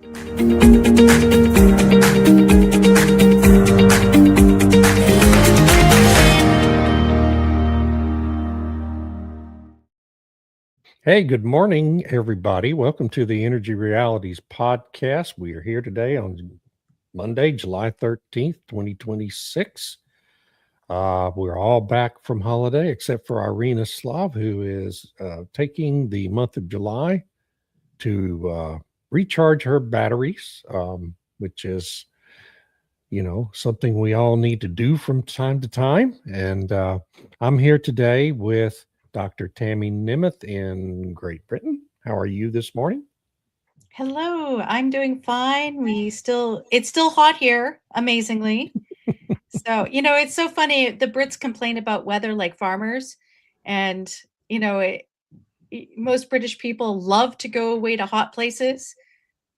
Hey, good morning, everybody. Welcome to the Energy Realities podcast. We are here today on Monday, July 13th, 2026. We're all back from holiday except for Irina Slav, who is taking the month of July to recharge her batteries, which is, something we all need to do from time to time. And I'm here today with Dr. Tammy Nemeth in Great Britain. How are you this morning? Hello, I'm doing fine. It's still hot here, amazingly. So, it's so funny. The Brits complain about weather like farmers. And, most British people love to go away to hot places,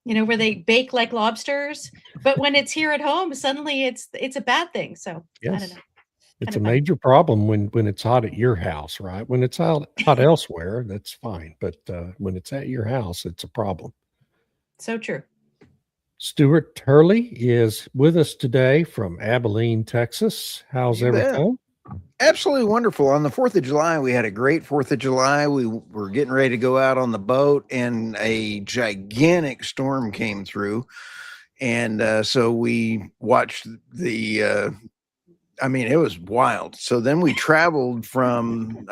where they bake like lobsters. But when it's here at home, suddenly it's a bad thing. So, Yes. I don't know. It's a major problem when it's hot at your house, right? When it's hot elsewhere, that's fine. But when it's at your house, it's a problem. So true. Stu Turley is with us today from Abilene, Texas. How's everything? Absolutely wonderful. On the 4th of July, we had a great 4th of July. We were getting ready to go out on the boat, and a gigantic storm came through. And so we watched it was wild. So then we traveled from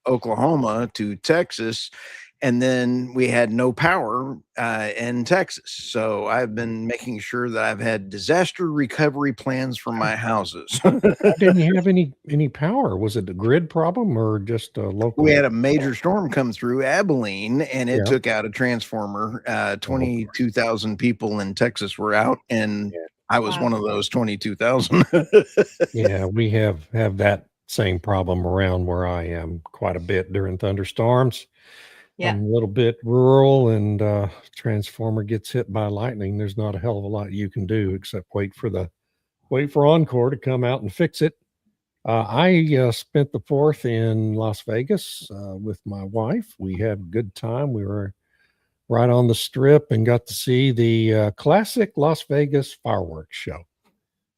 Oklahoma to Texas, and then we had no power in Texas. So I've been making sure that I've had disaster recovery plans for my houses. Didn't you have any power? Was it a grid problem or just a local? We had a major storm come through Abilene, and it took out a transformer. 22,000 people in Texas were out, and I was one of those 22,000. Yeah, we have that same problem around where I am quite a bit during thunderstorms. Yeah. I'm a little bit rural, and transformer gets hit by lightning. There's not a hell of a lot you can do except wait for Encore to come out and fix it. I spent the 4th in Las Vegas with my wife. We had a good time. We were right on the Strip and got to see the classic Las Vegas fireworks show,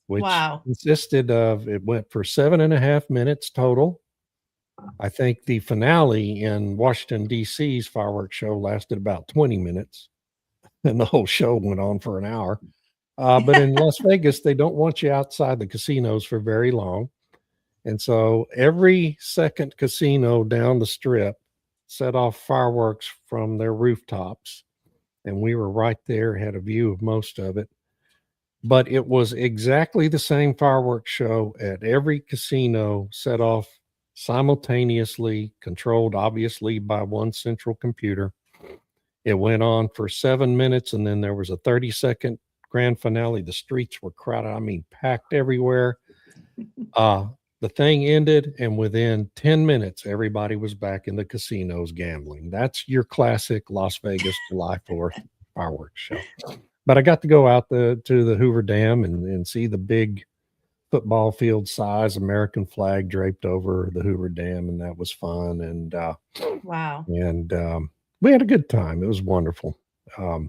which it went for 7.5 minutes total. I think the finale in Washington, D.C.'s fireworks show lasted about 20 minutes, and the whole show went on for an hour. But in Las Vegas, they don't want you outside the casinos for very long. And so every second casino down the Strip set off fireworks from their rooftops. And we were right there, had a view of most of it. But it was exactly the same fireworks show at every casino, set off simultaneously, controlled obviously by one central computer. It went on for 7 minutes, and then there was a 30-second grand finale. The streets were crowded, packed everywhere. The thing ended, and within 10 minutes, everybody was back in the casinos gambling. That's your classic Las Vegas July 4th fireworks show. But I got to go out to the Hoover Dam and see the big football field size American flag draped over the Hoover Dam, and that was fun. And wow. And we had a good time. It was wonderful. I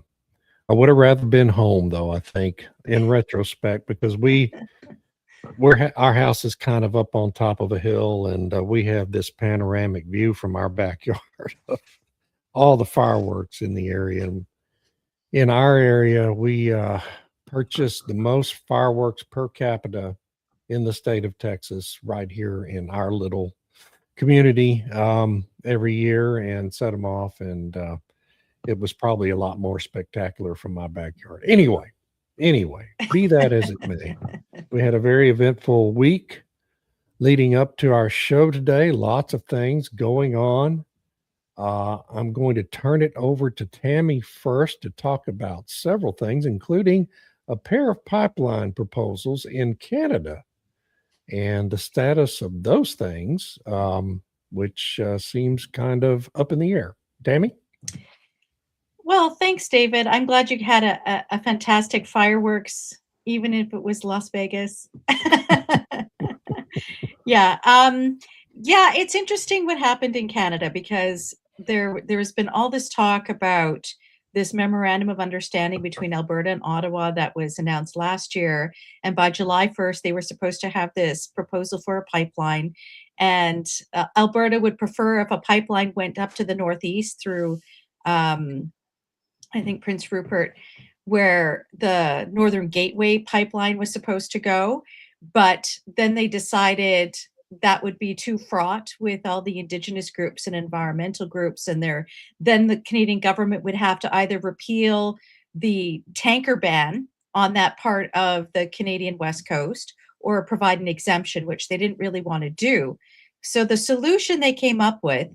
would have rather been home, though, I think, in retrospect, because our house is kind of up on top of a hill, and we have this panoramic view from our backyard of all the fireworks in the area. And in our area, we purchased the most fireworks per capita in the state of Texas right here in our little community every year, and set them off. And it was probably a lot more spectacular from my backyard. Anyway, be that as it may, we had a very eventful week leading up to our show today. Lots of things going on. I'm going to turn it over to Tammy first to talk about several things, including a pair of pipeline proposals in Canada and the status of those things, which seems kind of up in the air. Tammy? Well, thanks, David. I'm glad you had a fantastic fireworks, even if it was Las Vegas. Yeah. It's interesting what happened in Canada, because there has been all this talk about this memorandum of understanding between Alberta and Ottawa that was announced last year. And by July 1st, they were supposed to have this proposal for a pipeline. And Alberta would prefer if a pipeline went up to the northeast through, I think, Prince Rupert, where the Northern Gateway pipeline was supposed to go. But then they decided that would be too fraught with all the Indigenous groups and environmental groups, and then the Canadian government would have to either repeal the tanker ban on that part of the Canadian West Coast or provide an exemption, which they didn't really want to do. So the solution they came up with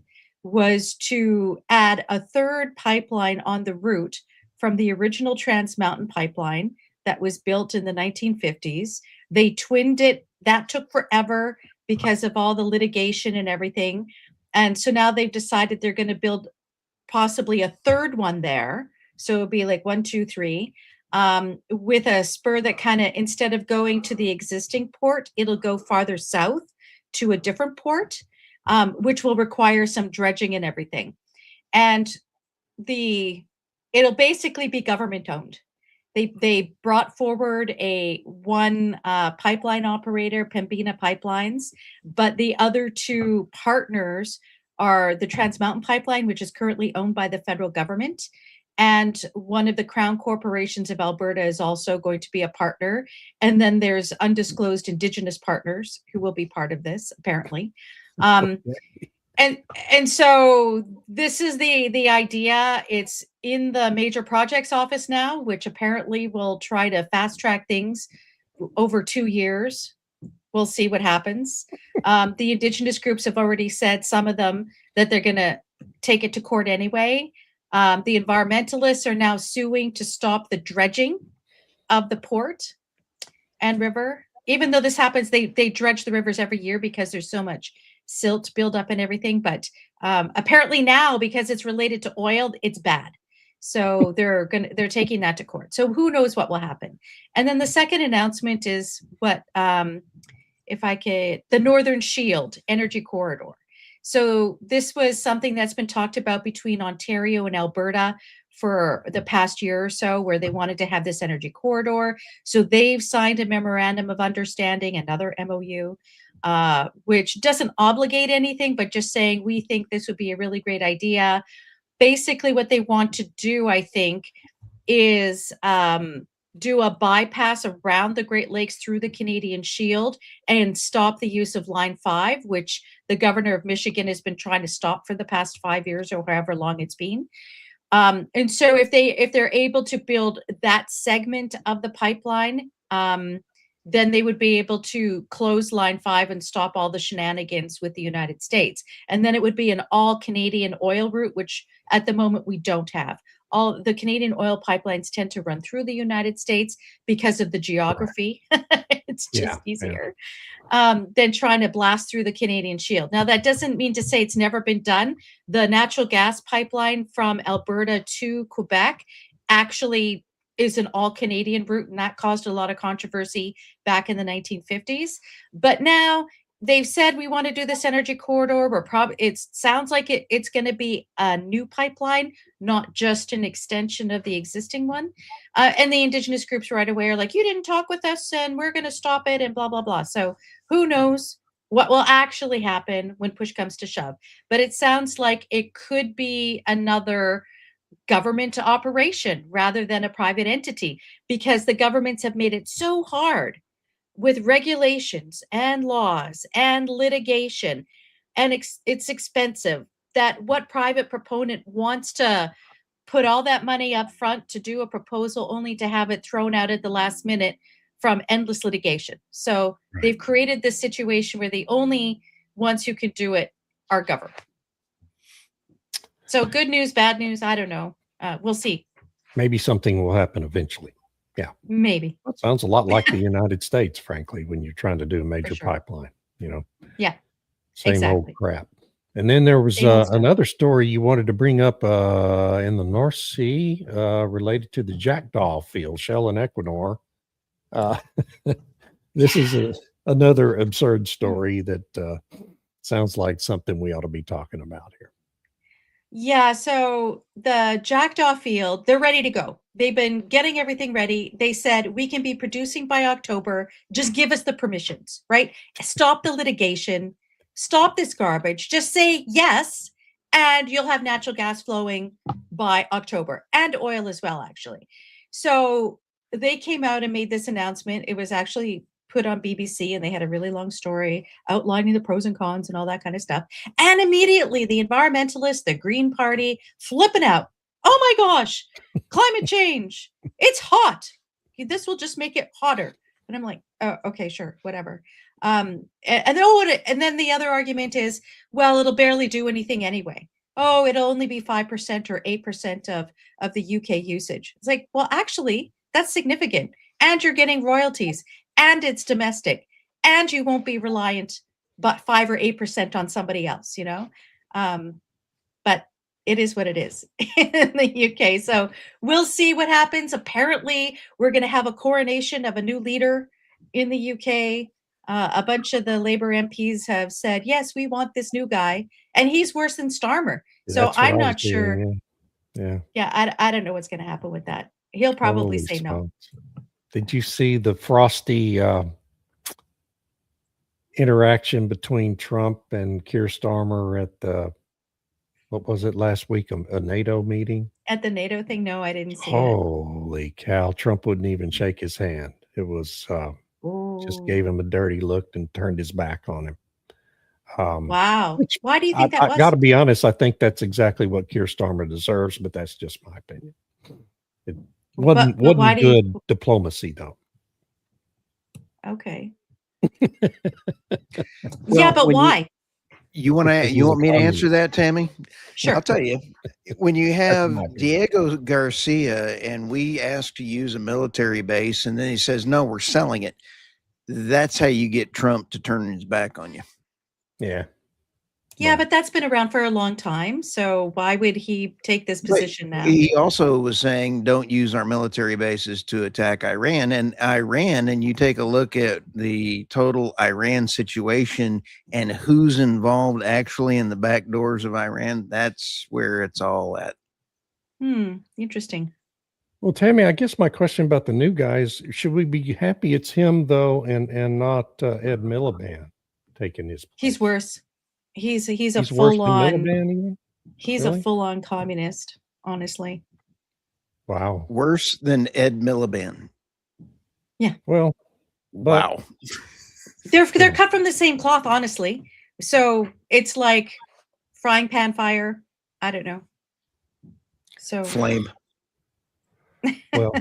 was to add a third pipeline on the route from the original Trans Mountain pipeline that was built in the 1950s. They twinned it. That took forever because of all the litigation and everything. And so now they've decided they're going to build possibly a third one there. So it'll be like 1, 2, 3, with a spur that kind of, instead of going to the existing port, it'll go farther south to a different port, which will require some dredging and everything. And it'll basically be government owned. They brought forward one pipeline operator, Pembina Pipelines, but the other two partners are the Trans Mountain Pipeline, which is currently owned by the federal government, and one of the Crown Corporations of Alberta is also going to be a partner. And then there's undisclosed Indigenous partners who will be part of this, apparently. And so this is the idea. It's in the major projects office now, which apparently will try to fast track things over 2 years. We'll see what happens. The Indigenous groups have already said, some of them, that they're going to take it to court anyway. The environmentalists are now suing to stop the dredging of the port and river. Even though this happens, they dredge the rivers every year because there's so much silt buildup and everything. But apparently now, because it's related to oil, it's bad. So they're taking that to court. So who knows what will happen. And then the second announcement is the Northern Shield Energy Corridor. So this was something that's been talked about between Ontario and Alberta for the past year or so, where they wanted to have this energy corridor. So they've signed a memorandum of understanding, another MOU, which doesn't obligate anything, but just saying, we think this would be a really great idea. Basically, what they want to do, I think, is do a bypass around the Great Lakes through the Canadian Shield and stop the use of Line 5, which the governor of Michigan has been trying to stop for the past 5 years or however long it's been. And so if they're able to build that segment of the pipeline, then they would be able to close Line 5 and stop all the shenanigans with the United States. And then it would be an all Canadian oil route, which at the moment we don't have. All the Canadian oil pipelines tend to run through the United States because of the geography. It's just easier than trying to blast through the Canadian Shield. Now, that doesn't mean to say it's never been done. The natural gas pipeline from Alberta to Quebec actually is an all Canadian route, and that caused a lot of controversy back in the 1950s. But now they've said, we want to do this energy corridor. It sounds like it's going to be a new pipeline, not just an extension of the existing one. And the Indigenous groups right away are like, you didn't talk with us and we're going to stop it and blah, blah, blah. So who knows what will actually happen when push comes to shove. But it sounds like it could be another government operation rather than a private entity, because the governments have made it so hard with regulations and laws and litigation, and it's expensive, that what private proponent wants to put all that money up front to do a proposal only to have it thrown out at the last minute from endless litigation. So they've created this situation where the only ones who can do it are government. So good news, bad news, I don't know. We'll see. Maybe something will happen eventually. Yeah. Maybe. That sounds a lot like the United States, frankly, when you're trying to do a major pipeline, Yeah. Same old crap. And then there was another story you wanted to bring up in the North Sea related to the Jackdaw field, Shell and Equinor. This is another absurd story that sounds like something we ought to be talking about here. Yeah, so the Jackdaw field, they're ready to go. They've been getting everything ready. They said, we can be producing by October. Just give us the permissions, right? Stop the litigation. Stop this garbage. Just say yes, and you'll have natural gas flowing by October, and oil as well, actually. So they came out and made this announcement. It was actually put on BBC, and they had a really long story outlining the pros and cons and all that kind of stuff. And immediately the environmentalists, the Green Party, flipping out. Oh my gosh, climate change. It's hot. This will just make it hotter. And I'm like, oh, okay, sure, whatever. And then the other argument is, well, it'll barely do anything anyway. Oh, it'll only be 5% or 8% of the UK usage. It's like, well, actually, that's significant. And you're getting royalties, and it's domestic, and you won't be reliant but 5 or 8% on somebody else, you know? But it is what it is in the UK. So we'll see what happens. Apparently, we're going to have a coronation of a new leader in the UK. A bunch of the Labour MPs have said, yes, we want this new guy. And he's worse than Starmer. So That's what I'm I was not sure. hearing, yeah. Yeah, I don't know what's going to happen with that. He'll probably Holy say no. smokes. Did you see the frosty interaction between Trump and Keir Starmer at the, what was it last week, a NATO meeting? At the NATO thing? No, I didn't see it. Holy cow. Trump wouldn't even shake his hand. It was just gave him a dirty look and turned his back on him. Wow. Why do you think that was? I got to be honest. I think that's exactly what Keir Starmer deserves, but that's just my opinion. It wasn't good diplomacy, though. Okay. Well, yeah, but why? You want me to answer that, Tammy? Sure. I'll tell you. When you have Diego Garcia and we ask to use a military base and then he says, no, we're selling it. That's how you get Trump to turn his back on you. Yeah. Yeah, but that's been around for a long time. So why would he take this position now? He also was saying, don't use our military bases to attack Iran. And you take a look at the total Iran situation and who's involved actually in the back doors of Iran, that's where it's all at. Interesting. Well, Tammy, I guess my question about the new guys, should we be happy it's him, though, and not Ed Miliband taking his place? He's worse. He's a full-on, he's a full-on communist, honestly. Wow. Worse than Ed Miliband. Yeah. Well, wow. They're cut from the same cloth, honestly. So it's like frying pan fire. I don't know. So flame. Well,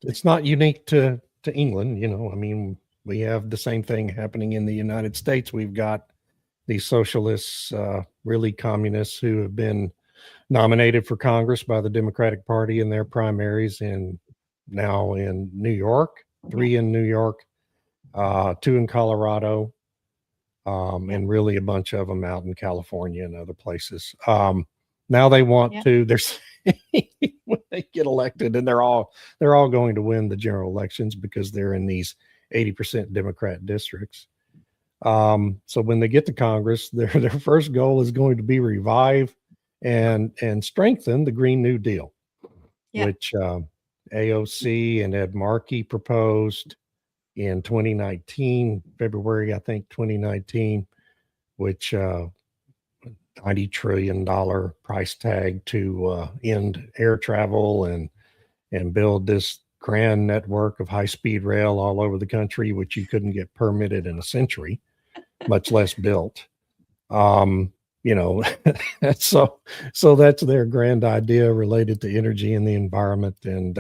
it's not unique to England, you know. I mean, we have the same thing happening in the United States. We've got these socialists, really communists, who have been nominated for Congress by the Democratic Party in their primaries, and now in New York, 3 in New York, 2 in Colorado, and really a bunch of them out in California and other places. Now they want to, there's when they get elected, and they're all going to win the general elections because they're in these 80% Democrat districts. So when they get to Congress, their first goal is going to be revive and strengthen the Green New Deal, which AOC and Ed Markey proposed in 2019, February, I think 2019, which $90 trillion price tag to end air travel and build this grand network of high-speed rail all over the country, which you couldn't get permitted in a century, much less built. You know, so that's their grand idea related to energy and the environment. And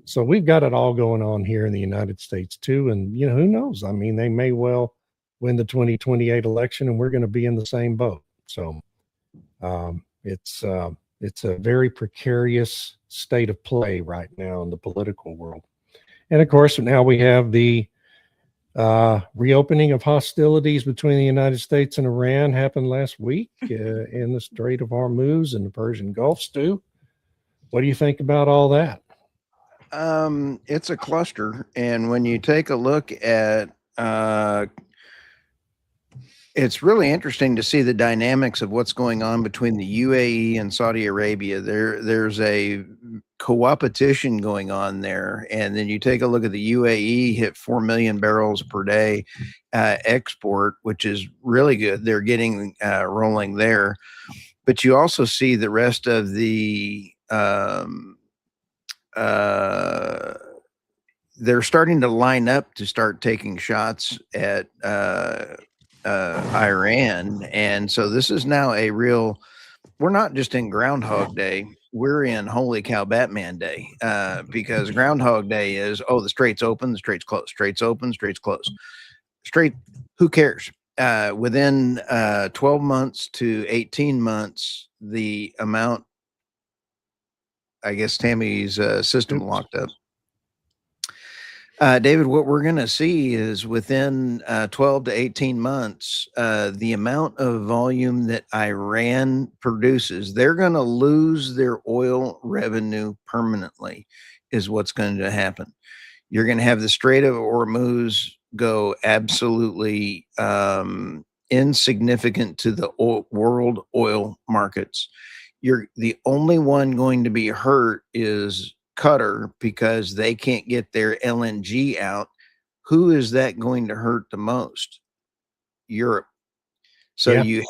so we've got it all going on here in the United States too. And, you know, who knows? I mean, they may well win the 2028 election and we're going to be in the same boat. So it's a very precarious state of play right now in the political world. And of course, now we have the reopening of hostilities between the United States and Iran happened last week in the Strait of Hormuz and the Persian Gulf. Stu, what do you think about all that? It's a cluster. And when you take a look at It's really interesting to see the dynamics of what's going on between the UAE and Saudi Arabia. There's a co-opetition going on there, and then you take a look at the UAE hit 4 million barrels per day export, which is really good. They're getting rolling there, but you also see the rest of the they're starting to line up to start taking shots at Iran. And so this is now a real, we're not just in Groundhog Day, we're in Holy Cow Batman Day, because Groundhog Day is, oh, the strait's open, the strait's closed, strait's open, strait's closed. Straight, who cares? Within 12 months to 18 months, the amount, I guess Tammy's system locked up. David, what we're going to see is within 12 to 18 months, the amount of volume that Iran produces, they're going to lose their oil revenue permanently, is what's going to happen. You're going to have the Strait of Hormuz go absolutely insignificant to the world oil markets. The only one going to be hurt is Qatar, because they can't get their LNG out. Who is that going to hurt the most? Europe. So you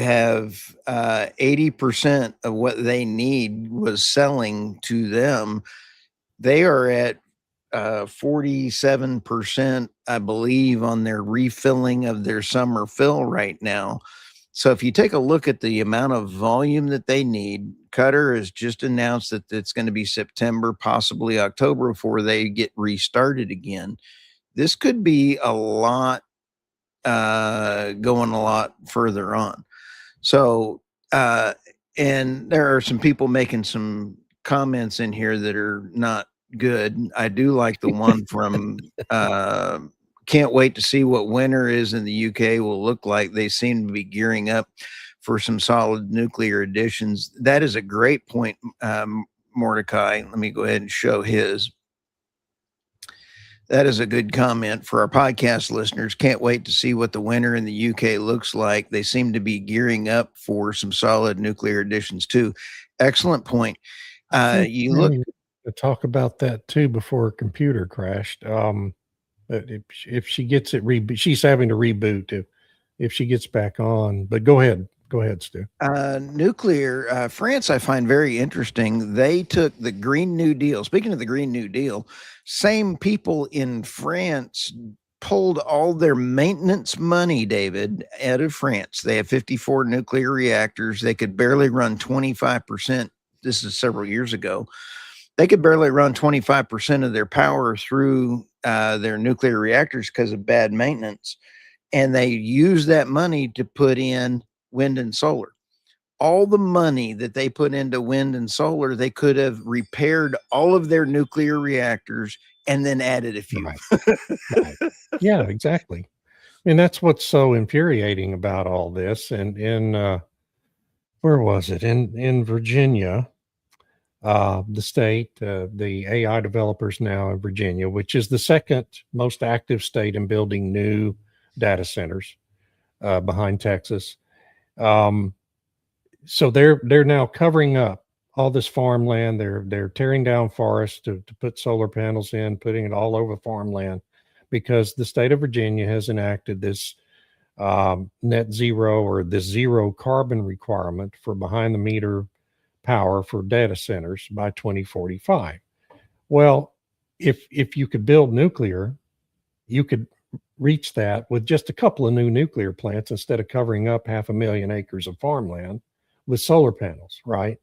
have 80% of what they need was selling to them. They are at 47%, I believe, on their refilling of their summer fill right now. So if you take a look at the amount of volume that they need, Qatar has just announced that it's going to be September, possibly October, before they get restarted again. This could be a lot, going a lot further on. So, and there are some people making some comments in here that are not good. I do like the one from can't wait to see what winter is in the UK will look like. They seem to be gearing up for some solid nuclear additions. That is a great point, Mordecai. Let me go ahead and show his. That is a good comment for our podcast listeners. Can't wait to see what the winter in the UK looks like. They seem to be gearing up for some solid nuclear additions too. Excellent point. You look to talk about that too before her computer crashed. If she gets it she's having to reboot if she gets back on. But go ahead, Stu. Nuclear, France, I find very interesting. They took the Green New Deal. Speaking of the Green New Deal, same people in France pulled all their maintenance money, David, out of France. They have 54 nuclear reactors. They could barely run 25%. This is several years ago. They could barely run 25% of their power through their nuclear reactors because of bad maintenance. And they use that money to put in wind and solar. All the money that they put into wind and solar, they could have repaired all of their nuclear reactors and then added a few. Right. Right. Yeah, exactly. And that's what's so infuriating about all this. And in where was it? In Virginia, the state, the AI developers now in Virginia, which is the second most active state in building new data centers behind Texas. So they're now covering up all this farmland. They're tearing down forests to put solar panels in, putting it all over farmland, because the state of Virginia has enacted this net zero, or this zero carbon requirement for behind the meter power for data centers by 2045. Well, if you could build nuclear, you could reach that with just a couple of new nuclear plants instead of covering up 500,000 acres of farmland with solar panels, right?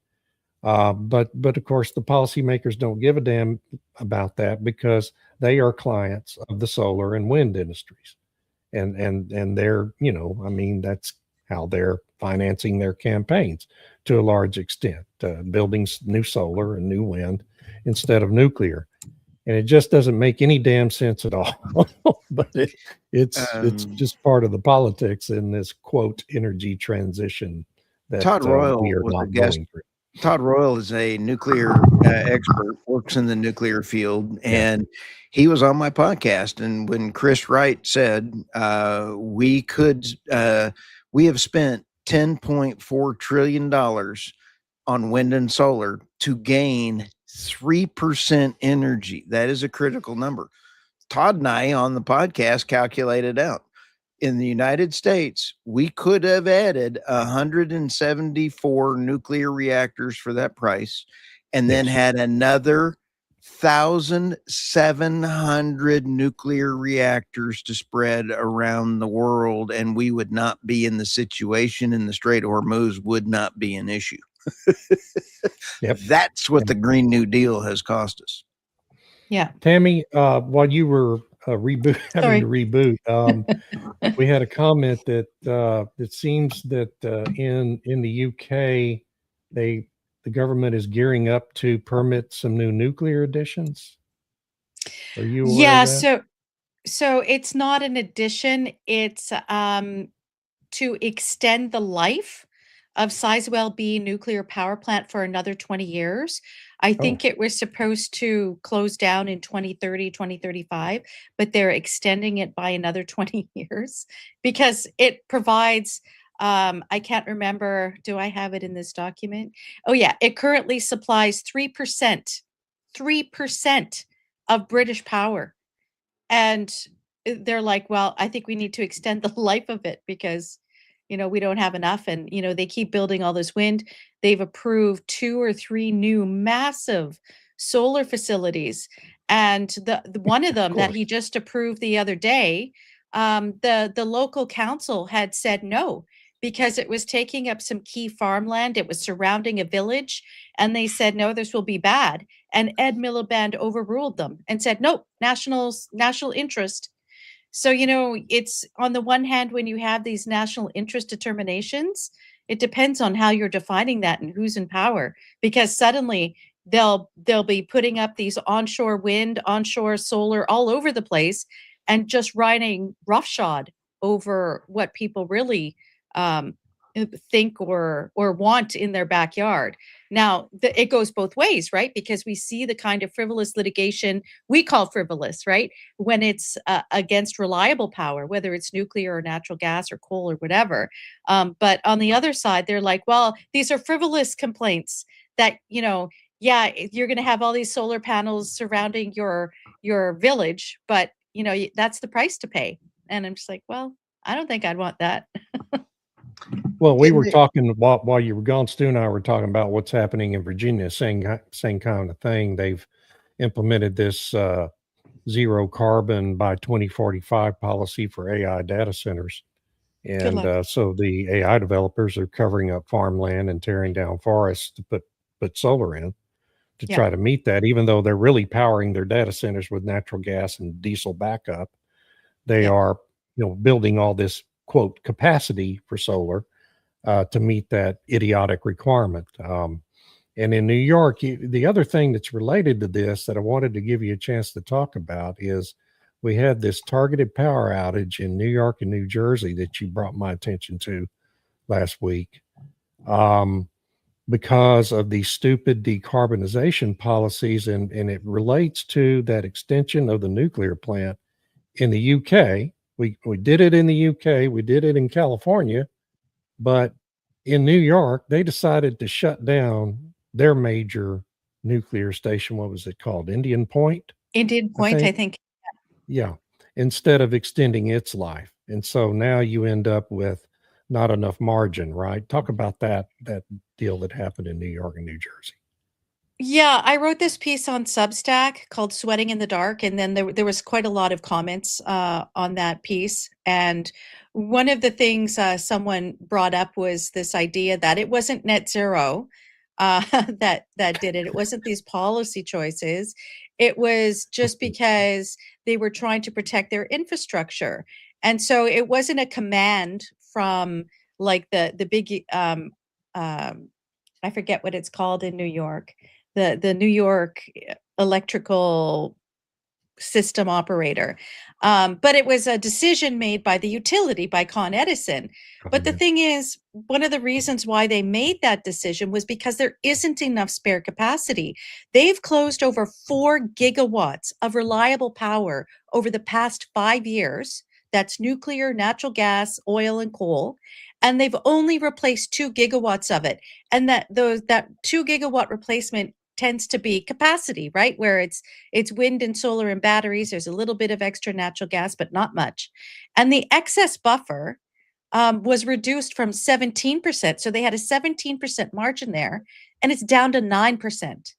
But of course, the policymakers don't give a damn about that, because they are clients of the solar and wind industries, and they're, I mean, that's how they're financing their campaigns to a large extent, building new solar and new wind instead of nuclear. And it just doesn't make any damn sense at all. But it's just part of the politics in this quote energy transition that Todd Royal we are was not a guest. going through. Todd Royal is a nuclear expert, works in the nuclear field, and he was on my podcast. And when Chris Wright said we have spent $10.4 trillion on wind and solar to gain 3% energy, that is a critical number. Todd and I on the podcast calculated out. In the United States, we could have added 174 nuclear reactors for that price, and then had another 1,700 nuclear reactors to spread around the world, and we would not be in the situation, and the Strait of Hormuz would not be an issue. That's what the Green New Deal has cost us. Yeah. Tammy, while you were having to reboot, we had a comment that it seems that in the UK, the government is gearing up to permit some new nuclear additions. Are you aware of that? So it's not an addition. It's to extend the life of Sizewell B nuclear power plant for another 20 years. I think it was supposed to close down in 2030, 2035, but they're extending it by another 20 years because it provides, I can't remember, do I have it in this document? Oh yeah, it currently supplies 3% of British power. And they're like, well, I think we need to extend the life of it because, we don't have enough. And, they keep building all this wind. They've approved 2 or 3 new massive solar facilities. And the one of them that he just approved the other day, the local council had said no because it was taking up some key farmland. It was surrounding a village. And they said, no, this will be bad. And Ed Miliband overruled them and said, nope, national interest. So, it's on the one hand, when you have these national interest determinations, it depends on how you're defining that and who's in power, because suddenly they'll be putting up these onshore wind, onshore solar all over the place and just riding roughshod over what people really think or want in their backyard. Now, it goes both ways, right? Because we see the kind of frivolous litigation we call frivolous, right? When it's against reliable power, whether it's nuclear or natural gas or coal or whatever. But on the other side, they're like, well, these are frivolous complaints that, yeah, you're going to have all these solar panels surrounding your village, but, that's the price to pay. And I'm just like, well, I don't think I'd want that. Well, we were talking while you were gone, Stu and I were talking about what's happening in Virginia, same kind of thing. They've implemented this zero carbon by 2045 policy for AI data centers. And so the AI developers are covering up farmland and tearing down forests to put solar in to try to meet that, even though they're really powering their data centers with natural gas and diesel backup. They are, building all this quote capacity for solar to meet that idiotic requirement. And in New York, the other thing that's related to this that I wanted to give you a chance to talk about is we had this targeted power outage in New York and New Jersey that you brought my attention to last week because of these stupid decarbonization policies. And it relates to that extension of the nuclear plant in the UK. We did it in the UK. We did it in California. But in New York, they decided to shut down their major nuclear station. What was it called? Indian Point? Indian Point, I think. Yeah. Instead of extending its life. And so now you end up with not enough margin, right? Talk about that deal that happened in New York and New Jersey. Yeah, I wrote this piece on Substack called Sweating in the Dark, and then there was quite a lot of comments on that piece. And one of the things someone brought up was this idea that it wasn't net zero that did it. It wasn't these policy choices. It was just because they were trying to protect their infrastructure. And so it wasn't a command from like the big, I forget what it's called in New York. The New York electrical system operator. But it was a decision made by the utility, by Con Edison. But the thing is, one of the reasons why they made that decision was because there isn't enough spare capacity. They've closed over 4 gigawatts of reliable power over the past 5 years. That's nuclear, natural gas, oil, and coal. And they've only replaced 2 gigawatts of it. And that 2 gigawatt replacement tends to be capacity, right? Where it's wind and solar and batteries. There's a little bit of extra natural gas, but not much. And the excess buffer was reduced from 17%. So they had a 17% margin there, and it's down to 9%.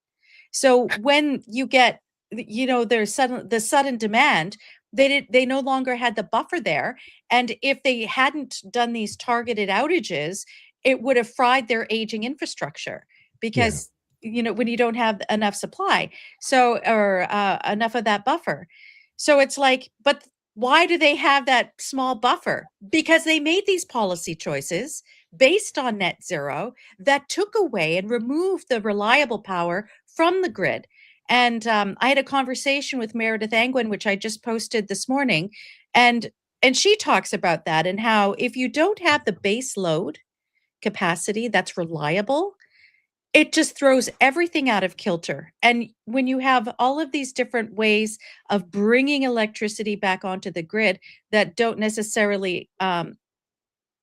So when you get, there's the sudden demand, they no longer had the buffer there. And if they hadn't done these targeted outages, it would have fried their aging infrastructure because when you don't have enough supply, or enough of that buffer. So it's like, but why do they have that small buffer? Because they made these policy choices based on net zero that took away and removed the reliable power from the grid. And I had a conversation with Meredith Angwin, which I just posted this morning, and she talks about that and how if you don't have the base load capacity that's reliable, it just throws everything out of kilter. And when you have all of these different ways of bringing electricity back onto the grid that don't necessarily,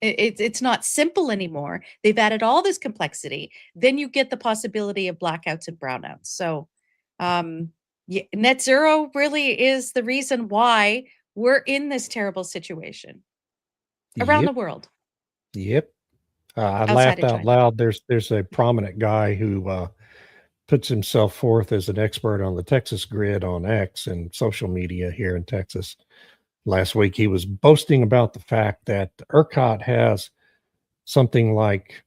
it's not simple anymore. They've added all this complexity. Then you get the possibility of blackouts and brownouts. So net zero really is the reason why we're in this terrible situation around the world. Yep. I laughed out loud. There's a prominent guy who puts himself forth as an expert on the Texas grid on X and social media here in Texas. Last week, he was boasting about the fact that ERCOT has something like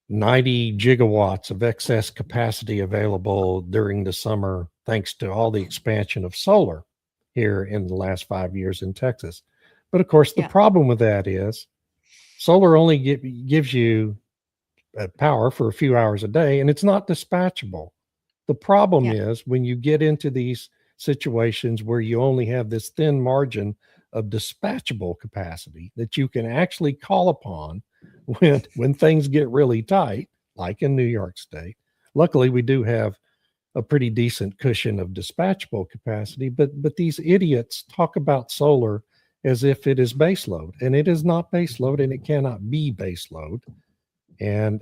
90 gigawatts of excess capacity available during the summer, thanks to all the expansion of solar here in the last 5 years in Texas. But of course, the problem with that is solar only gives you power for a few hours a day, and it's not dispatchable. The problem is when you get into these situations where you only have this thin margin of dispatchable capacity that you can actually call upon when things get really tight, like in New York State. Luckily, we do have a pretty decent cushion of dispatchable capacity, but these idiots talk about solar as if it is baseload, and it is not baseload, and it cannot be baseload. And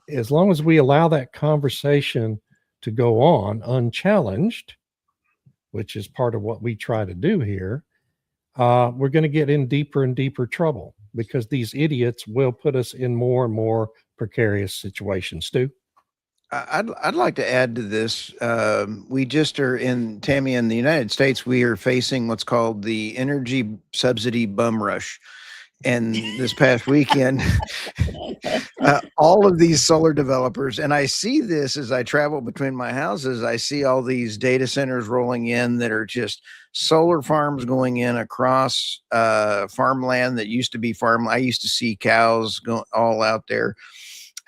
as long as we allow that conversation to go on unchallenged, which is part of what we try to do here, we're going to get in deeper and deeper trouble because these idiots will put us in more and more precarious situations. Stu? I'd like to add to this. We just are in Tammy in the United States. We are facing what's called the energy subsidy bum rush. And this past weekend, all of these solar developers, and I see this as I travel between my houses, I see all these data centers rolling in that are just solar farms going in across farmland that used to be farm. I used to see cows going all out there.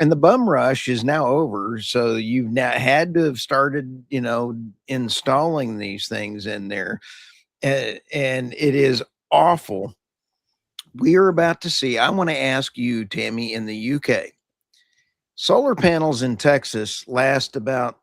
And the bum rush is now over. So you've now had to have started, installing these things in there. And it is awful. We are about to see, I want to ask you, Tammy, in the UK, solar panels in Texas last about,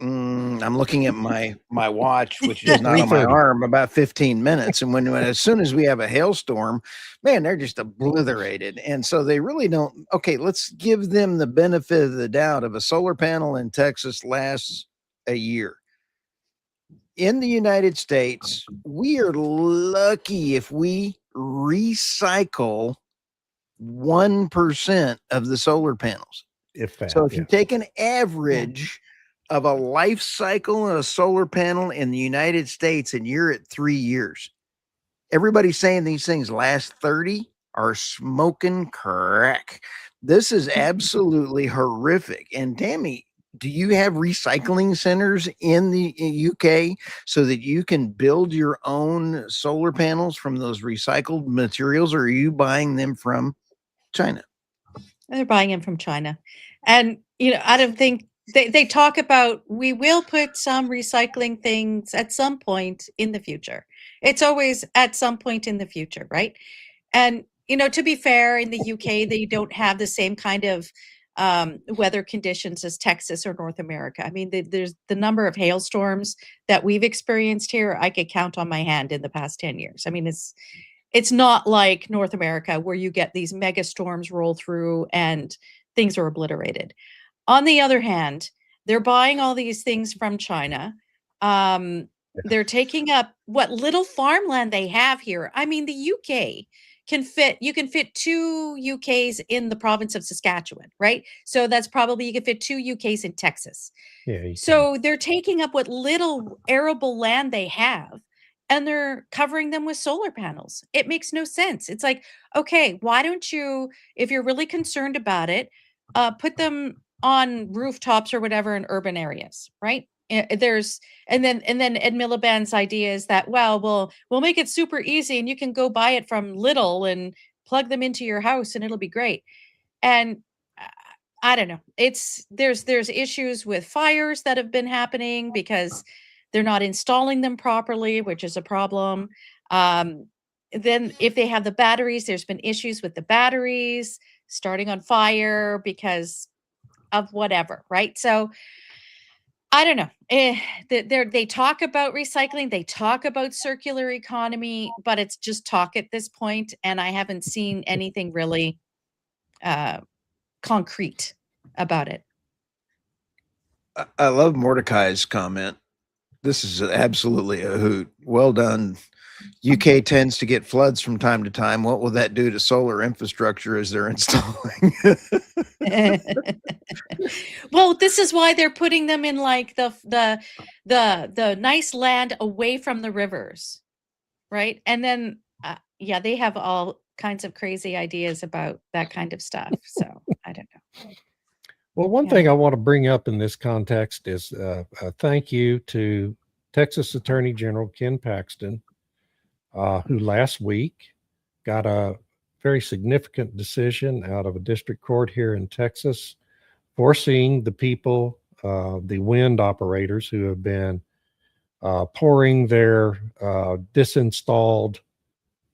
I'm looking at my watch, which is not on my arm, about 15 minutes. And when as soon as we have a hailstorm, man, they're just obliterated. And so they really don't, okay, let's give them the benefit of the doubt of a solar panel in Texas lasts a year. In the United States, we are lucky if we recycle 1% of the solar panels. If you take an average of a life cycle of a solar panel in the United States and you're at 3 years, everybody's saying these things last 30 are smoking crack. This is absolutely horrific. And Tammy, do you have recycling centers in the UK so that you can build your own solar panels from those recycled materials, or are you buying them from China? They're buying them from China. And, I don't think they talk about, we will put some recycling things at some point in the future. It's always at some point in the future, right? And, to be fair, in the UK, they don't have the same kind of weather conditions as Texas or North America. I mean, there's the number of hailstorms that we've experienced here, I could count on my hand in the past 10 years. I mean, it's not like North America where you get these mega storms roll through and things are obliterated. On the other hand, they're buying all these things from China. They're taking up what little farmland they have here. I mean, the UK you can fit 2 UKs in the province of Saskatchewan, right? So that's probably, you can fit 2 UKs in Texas. Yeah. You can. So they're taking up what little arable land they have and they're covering them with solar panels. It makes no sense. It's like, okay, why don't you, if you're really concerned about it, put them on rooftops or whatever in urban areas, right? There's and then Ed Miliband's idea is that, well, we'll make it super easy and you can go buy it from Lidl and plug them into your house and it'll be great. And I don't know. There's issues with fires that have been happening because they're not installing them properly, which is a problem. Then if they have the batteries, there's been issues with the batteries starting on fire because of whatever, right? So I don't know. They talk about recycling, they talk about circular economy, but it's just talk at this point, and I haven't seen anything really concrete about it. I love Mordecai's comment. This is absolutely a hoot. Well done. UK tends to get floods from time to time. What will that do to solar infrastructure as they're installing? Well, this is why they're putting them in like the nice land away from the rivers, right? And then yeah, they have all kinds of crazy ideas about that kind of stuff. So I don't know. Well, one thing I want to bring up in this context is a thank you to Texas Attorney General Ken Paxton, who last week got a very significant decision out of a district court here in Texas, forcing the people, the wind operators who have been pouring their disinstalled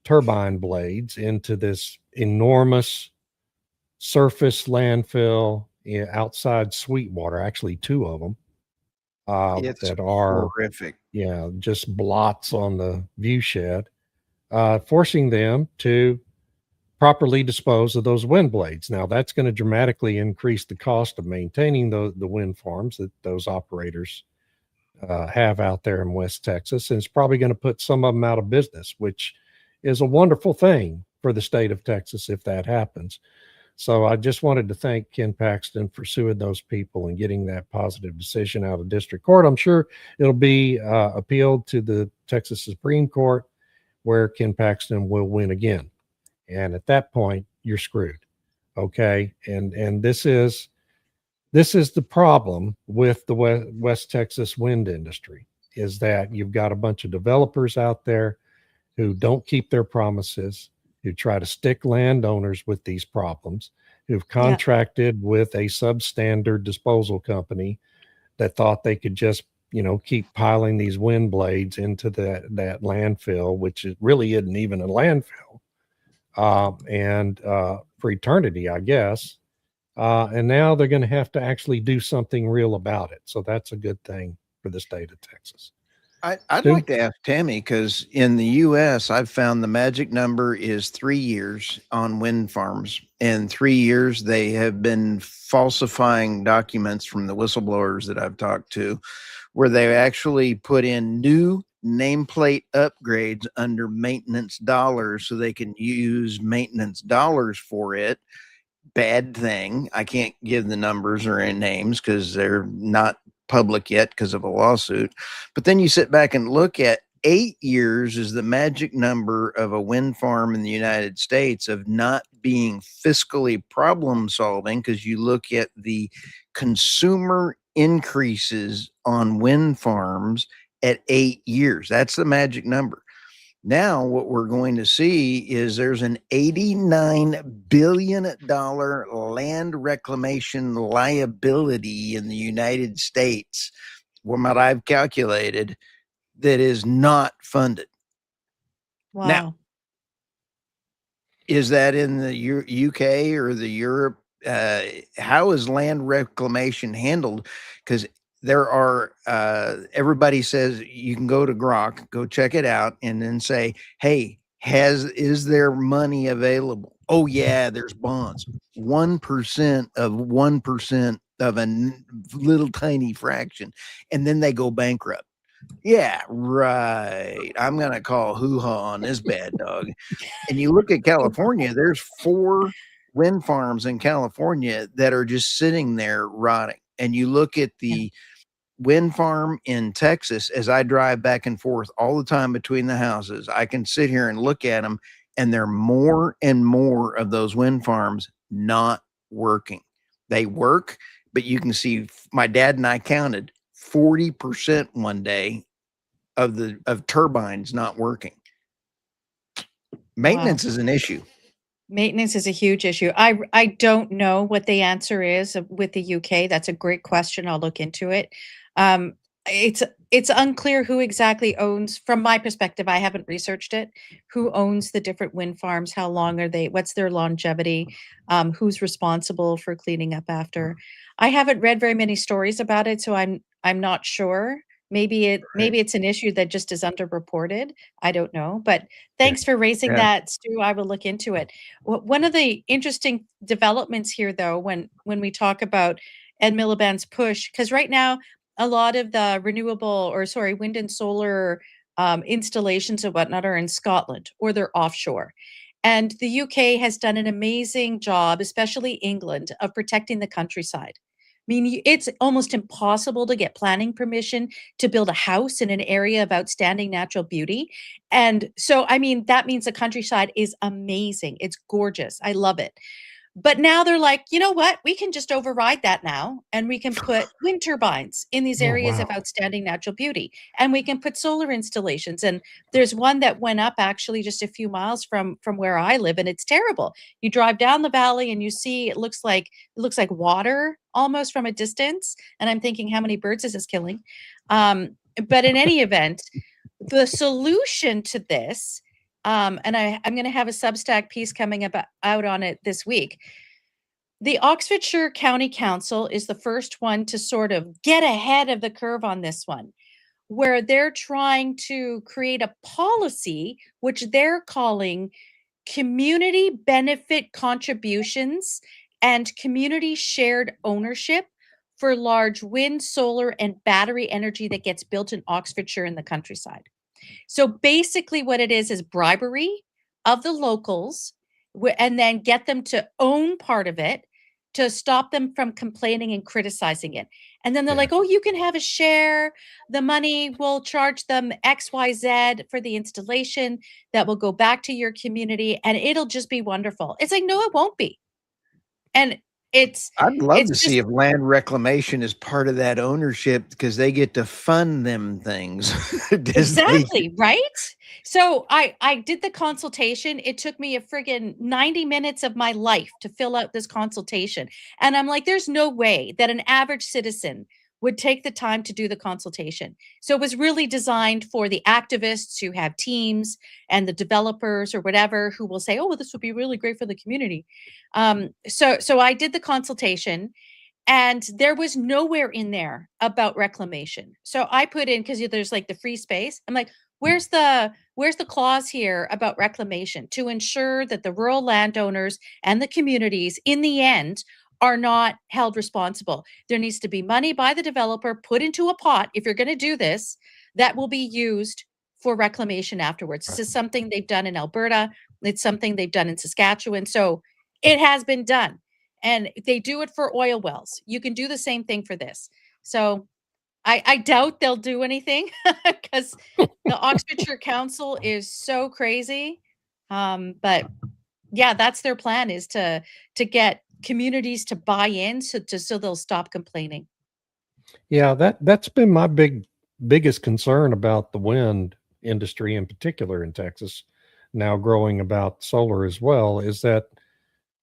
turbine blades into this enormous surface landfill outside Sweetwater, actually 2 of them, that are horrific. Yeah, just blots on the view shed, forcing them to properly dispose of those wind blades. Now, that's going to dramatically increase the cost of maintaining the wind farms that those operators have out there in West Texas, and it's probably going to put some of them out of business, which is a wonderful thing for the state of Texas if that happens. So I just wanted to thank Ken Paxton for suing those people and getting that positive decision out of district court. I'm sure it'll be appealed to the Texas Supreme Court, where Ken Paxton will win again. And at that point, you're screwed. Okay. And this is the problem with the West Texas wind industry, is that you've got a bunch of developers out there who don't keep their promises, who try to stick landowners with these problems, who've contracted with a substandard disposal company that thought they could just, keep piling these wind blades into that landfill, which it really isn't even a landfill, and for eternity, I guess. And now they're going to have to actually do something real about it. So that's a good thing for the state of Texas. I'd like to ask Tammy, because in the U.S., I've found the magic number is 3 years on wind farms. In 3 years, they have been falsifying documents from the whistleblowers that I've talked to, where they actually put in new nameplate upgrades under maintenance dollars so they can use maintenance dollars for it. Bad thing. I can't give the numbers or any names because they're not public yet because of a lawsuit. But then you sit back and look at 8 years is the magic number of a wind farm in the United States of not being fiscally problem solving, because you look at the consumer increases on wind farms at 8 years. That's the magic number. Now, what we're going to see is there's an $89 billion land reclamation liability in the United States, from what I've calculated, that is not funded. Wow. Now, is that in the UK or the Europe? How is land reclamation handled? Because there are, everybody says you can go to Grok, go check it out, and then say, hey, is there money available? Oh yeah, there's bonds. 1% of 1% of a little tiny fraction, and then they go bankrupt. Yeah, right. I'm gonna call hoo-ha on this bad dog. And you look at California, there's 4 wind farms in California that are just sitting there rotting. And you look at the wind farm in Texas, as I drive back and forth all the time between the houses, I can sit here and look at them, and there are more and more of those wind farms not working. They work, but you can see my dad and I counted 40% one day of turbines not working. Maintenance is an issue. Maintenance is a huge issue. I don't know what the answer is with the UK. That's a great question. I'll look into it. Um, it's unclear who exactly owns, from my perspective, I haven't researched it, who owns the different wind farms, how long are they, what's their longevity, who's responsible for cleaning up after. I haven't read very many stories about it, so I'm not sure. Maybe it's an issue that just is underreported. I don't know, but thanks for raising that, Stu. I will look into it. One of the interesting developments here, though, when we talk about Ed Miliband's push, because right now a lot of the wind and solar installations and whatnot are in Scotland or they're offshore. And the UK has done an amazing job, especially England, of protecting the countryside. I mean, it's almost impossible to get planning permission to build a house in an area of outstanding natural beauty. And so, I mean, that means the countryside is amazing. It's gorgeous. I love it. But now they're like, you know what? We can just override that now, and we can put wind turbines in these areas of outstanding natural beauty, and we can put solar installations. And there's one that went up actually just a few miles from where I live, and it's terrible. You drive down the valley and you see it looks like water almost from a distance. And I'm thinking, how many birds is this killing? But in any event, the solution to this, and I'm going to have a Substack piece coming out on it this week. The Oxfordshire County Council is the first one to sort of get ahead of the curve on this one, where they're trying to create a policy which they're calling community benefit contributions and community shared ownership for large wind, solar, and battery energy that gets built in Oxfordshire in the countryside. So basically what it is bribery of the locals and then get them to own part of it to stop them from complaining and criticizing it. And then they're like, oh, you can have a share. The money will charge them XYZ for the installation that will go back to your community and it'll just be wonderful. It's like, no, it won't be. And I'd love to see if land reclamation is part of that ownership because they get to fund them things. Exactly, right? So I did the consultation. It took me a friggin' 90 minutes of my life to fill out this consultation. And I'm like, there's no way that an average citizen would take the time to do the consultation. So it was really designed for the activists who have teams and the developers or whatever who will say, oh, well, this would be really great for the community. So I did the consultation and there was nowhere in there about reclamation. So I put in, because there's like the free space. I'm like, where's the clause here about reclamation to ensure that the rural landowners and the communities in the end are not held responsible? There needs to be money by the developer put into a pot, if you're going to do this, that will be used for reclamation afterwards. This is something they've done in Alberta. It's something they've done in Saskatchewan. So it has been done. And they do it for oil wells. You can do the same thing for this. So I doubt they'll do anything because the Oxfordshire Council is so crazy. But yeah, that's their plan, is to get communities to buy in so they'll stop complaining. Yeah, that's been my biggest concern about the wind industry in particular in Texas, now growing about solar as well, is that,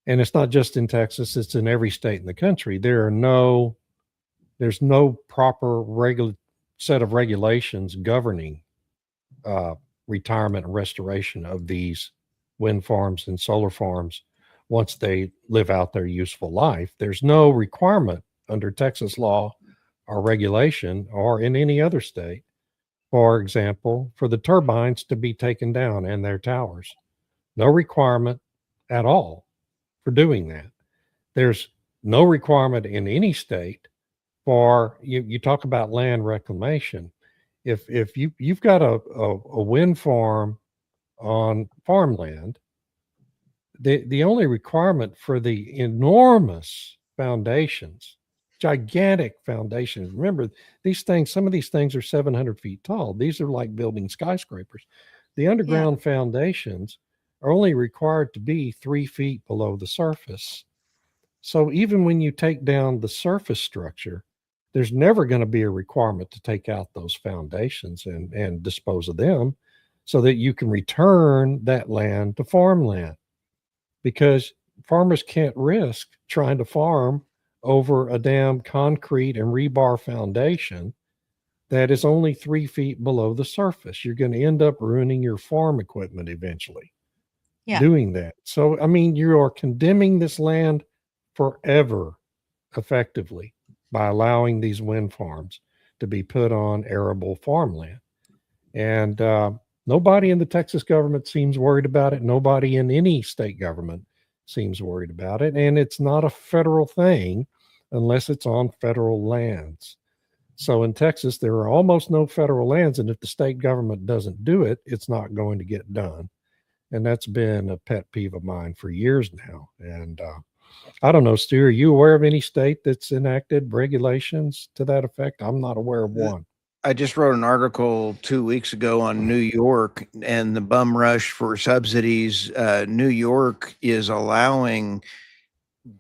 and it's not just in Texas, it's in every state in the country. There's no proper set of regulations governing retirement and restoration of these wind farms and solar farms once they live out their useful life. There's no requirement under Texas law or regulation or in any other state, for example, for the turbines to be taken down and their towers. No requirement at all for doing that. There's no requirement in any state for you talk about land reclamation. If you've got a wind farm on farmland, the only requirement for the enormous foundations, gigantic foundations. Remember, some of these things are 700 feet tall. These are like building skyscrapers. The underground foundations are only required to be 3 feet below the surface. So even when you take down the surface structure, there's never going to be a requirement to take out those foundations and dispose of them so that you can return that land to farmland, because farmers can't risk trying to farm over a damn concrete and rebar foundation that is only 3 feet below the surface. You're going to end up ruining your farm equipment eventually doing that. So, I mean, you are condemning this land forever effectively by allowing these wind farms to be put on arable farmland. And nobody in the Texas government seems worried about it. Nobody in any state government seems worried about it. And it's not a federal thing unless it's on federal lands. So in Texas, there are almost no federal lands. And if the state government doesn't do it, it's not going to get done. And that's been a pet peeve of mine for years now. And I don't know, Stu, are you aware of any state that's enacted regulations to that effect? I'm not aware of one. I just wrote an article 2 weeks ago on New York and the bum rush for subsidies. New York is allowing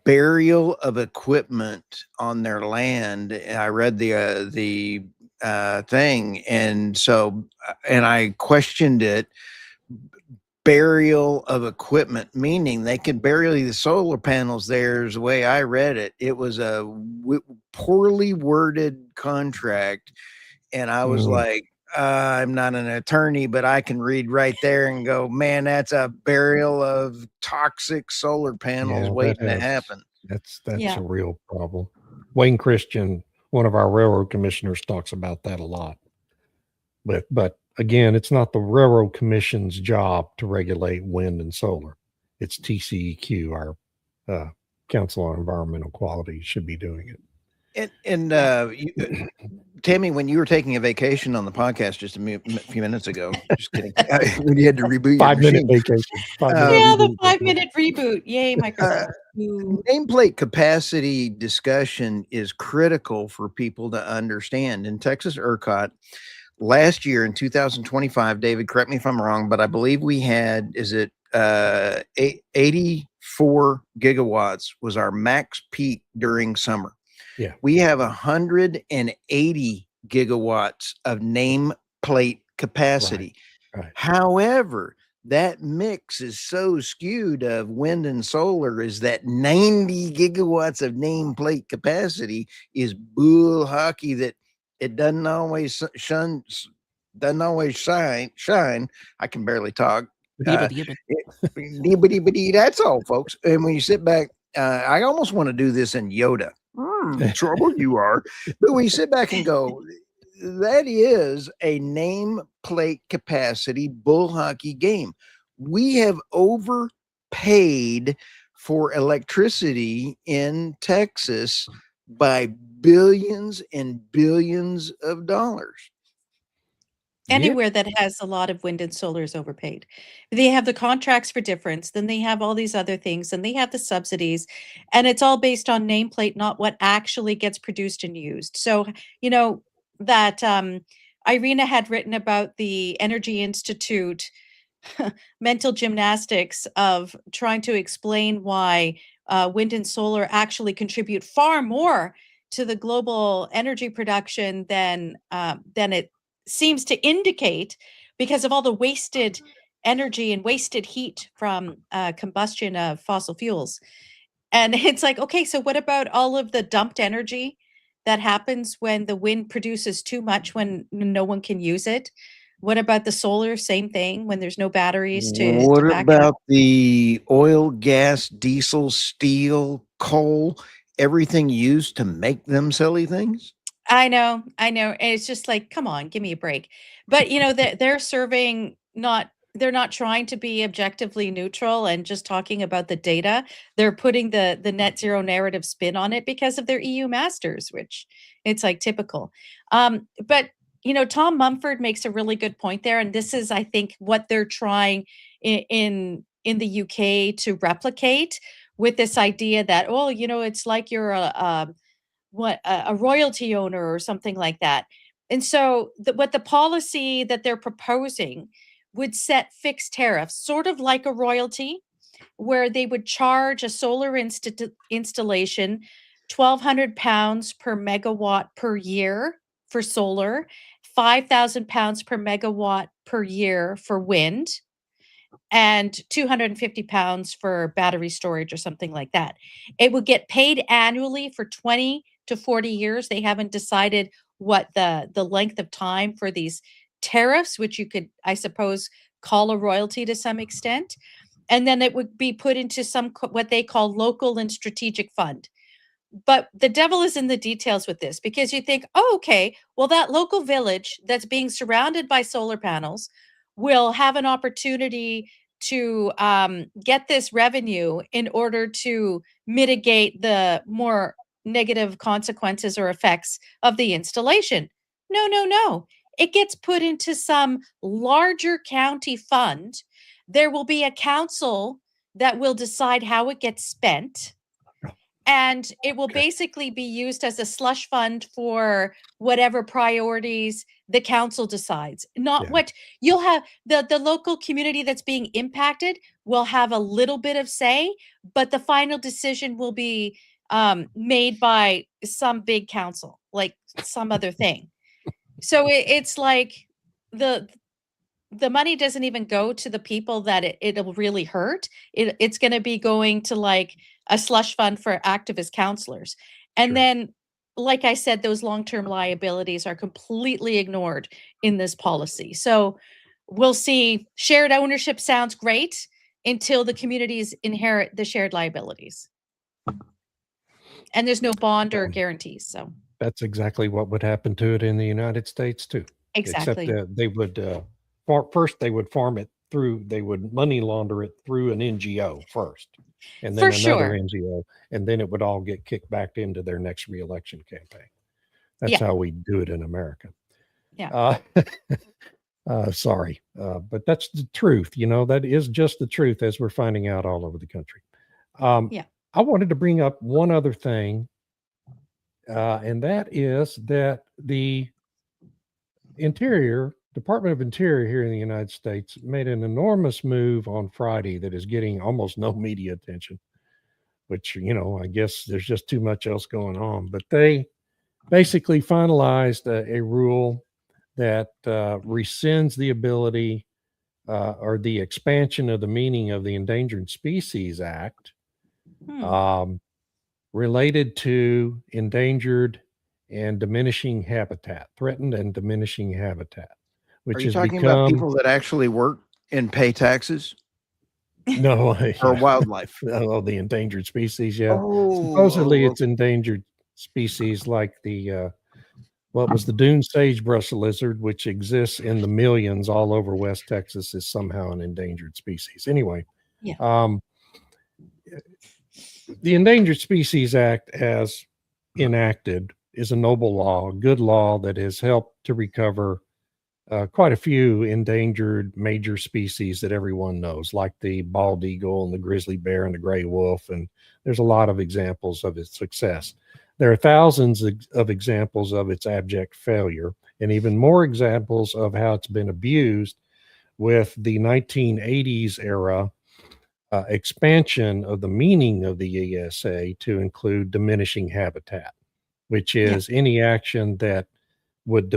burial of equipment on their land. I read the thing, and I questioned it. Burial of equipment, meaning they could bury the solar panels there, is the way I read it. It was a poorly worded contract. And I was like, I'm not an attorney, but I can read right there and go, man, that's a burial of toxic solar panels waiting to happen. That's a real problem. Wayne Christian, one of our railroad commissioners, talks about that a lot. But again, it's not the Railroad Commission's job to regulate wind and solar. It's TCEQ, our Council on Environmental Quality, should be doing it. Tammy, when you were taking a vacation on the podcast just a few minutes ago, just kidding, when you had to reboot your 5-minute vacation. The 5-minute reboot. Yay, Microsoft. Nameplate capacity discussion is critical for people to understand. In Texas ERCOT, last year in 2025, David, correct me if I'm wrong, but I believe we had, 84 gigawatts was our max peak during summer. Yeah. We have 180 gigawatts of nameplate capacity. Right. However, that mix is so skewed of wind and solar is that 90 gigawatts of nameplate capacity is bull hockey that it doesn't always shine. I can barely talk. That's all, folks. And when you sit back, I almost want to do this in Yoda. Trouble you are. But when you sit back and go, that is a nameplate capacity bull hockey game. We have overpaid for electricity in Texas by billions and billions of dollars. Anywhere that has a lot of wind and solar is overpaid. They have the contracts for difference, then they have all these other things, and they have the subsidies, and it's all based on nameplate, not what actually gets produced and used. So, you know, that Irina had written about the Energy Institute mental gymnastics of trying to explain why wind and solar actually contribute far more to the global energy production than it seems to indicate. because of all the wasted energy and wasted heat from combustion of fossil fuels. And it's like, okay, so what about all of the dumped energy that happens when the wind produces too much when no one can use it? What about the solar? Same thing, when there's no batteries to What back it up. about the oil, gas, diesel, steel, coal, everything used to make them silly things? I know. And it's just like, come on, give me a break. But they're serving they're not trying to be objectively neutral and just talking about the data. They're putting the net zero narrative spin on it because of their EU masters, which it's like typical. But Tom Mumford makes a really good point there, and this is, I think, what they're trying in the UK to replicate with this idea that, oh, it's like you're a royalty owner or something like that. And so what the policy that they're proposing would set fixed tariffs, sort of like a royalty, where they would charge a solar installation £1,200 per megawatt per year for solar, £5,000 per megawatt per year for wind, and £250 for battery storage or something like that. It would get paid annually for 20 to 40 years. They haven't decided what the length of time for these tariffs, which you could, I suppose, call a royalty to some extent. And then it would be put into what they call local and strategic fund. But the devil is in the details with this, because you think, oh, okay, well, that local village that's being surrounded by solar panels will have an opportunity to get this revenue in order to mitigate the more negative consequences or effects of the installation. No, no, no. It gets put into some larger county fund. There will be a council that will decide how it gets spent. And it will basically be used as a slush fund for whatever priorities the council decides. Not what you'll have, the local community that's being impacted will have a little bit of say, but the final decision will be made by some big council, like some other thing. So it's like the money doesn't even go to the people that it'll really hurt. It's going to be going to like a slush fund for activist counselors. And then, like I said, those long-term liabilities are completely ignored in this policy. So we'll see. Shared ownership sounds great until the communities inherit the shared liabilities. And there's no bond or guarantees. So that's exactly what would happen to it in the United States too. Exactly. Except that they would first they would farm it through, they would money launder it through an NGO first, and then another NGO, and then it would all get kicked back into their next reelection campaign. That's how we do it in America. Yeah. Sorry, but that's the truth. That is just the truth, as we're finding out all over the country. I wanted to bring up one other thing, and that is that the Department of Interior here in the United States made an enormous move on Friday that is getting almost no media attention, which, I guess there's just too much else going on. But they basically finalized a rule that rescinds the ability or the expansion of the meaning of the Endangered Species Act related to endangered and diminishing habitat, threatened and diminishing habitat, which Are you talking about people that actually work and pay taxes? No, or wildlife? Oh, the endangered species. Yeah. Supposedly it's endangered species like the what was the dune sagebrush lizard, which exists in the millions all over West Texas, is somehow an endangered species. Anyway, the Endangered Species Act, as enacted, is a noble law, a good law that has helped to recover quite a few endangered major species that everyone knows, like the bald eagle and the grizzly bear and the gray wolf. And there's a lot of examples of its success. There are thousands of examples of its abject failure, and even more examples of how it's been abused with the 1980s era expansion of the meaning of the ESA to include diminishing habitat, which is any action that would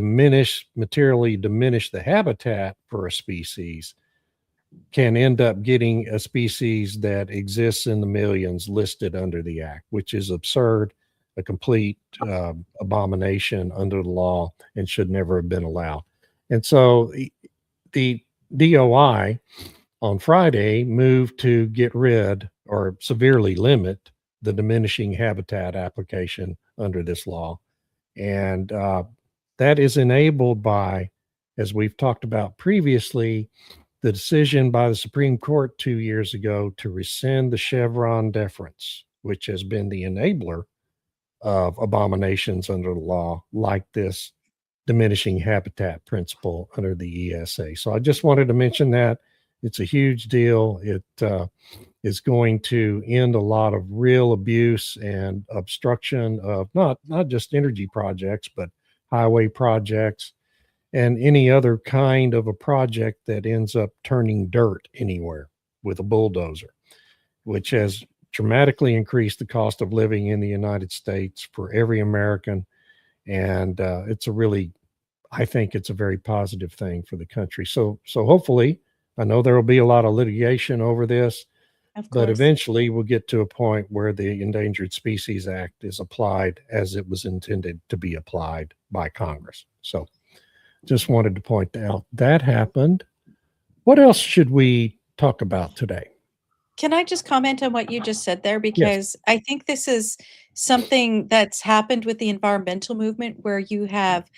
materially diminish the habitat for a species can end up getting a species that exists in the millions listed under the act, which is absurd, a complete abomination under the law, and should never have been allowed. And so the DOI on Friday moved to get rid or severely limit the diminishing habitat application under this law. And that is enabled by, as we've talked about previously, the decision by the Supreme Court 2 years ago to rescind the Chevron deference, which has been the enabler of abominations under the law, like this diminishing habitat principle under the ESA. So I just wanted to mention that. It's a huge deal. It is going to end a lot of real abuse and obstruction of not just energy projects, but highway projects and any other kind of a project that ends up turning dirt anywhere with a bulldozer, which has dramatically increased the cost of living in the United States for every American. And I think it's a very positive thing for the country. So hopefully, I know there will be a lot of litigation over this, but eventually we'll get to a point where the Endangered Species Act is applied as it was intended to be applied by Congress. So just wanted to point out that happened. What else should we talk about today? Can I just comment on what you just said there? Because I think this is something that's happened with the environmental movement, where you have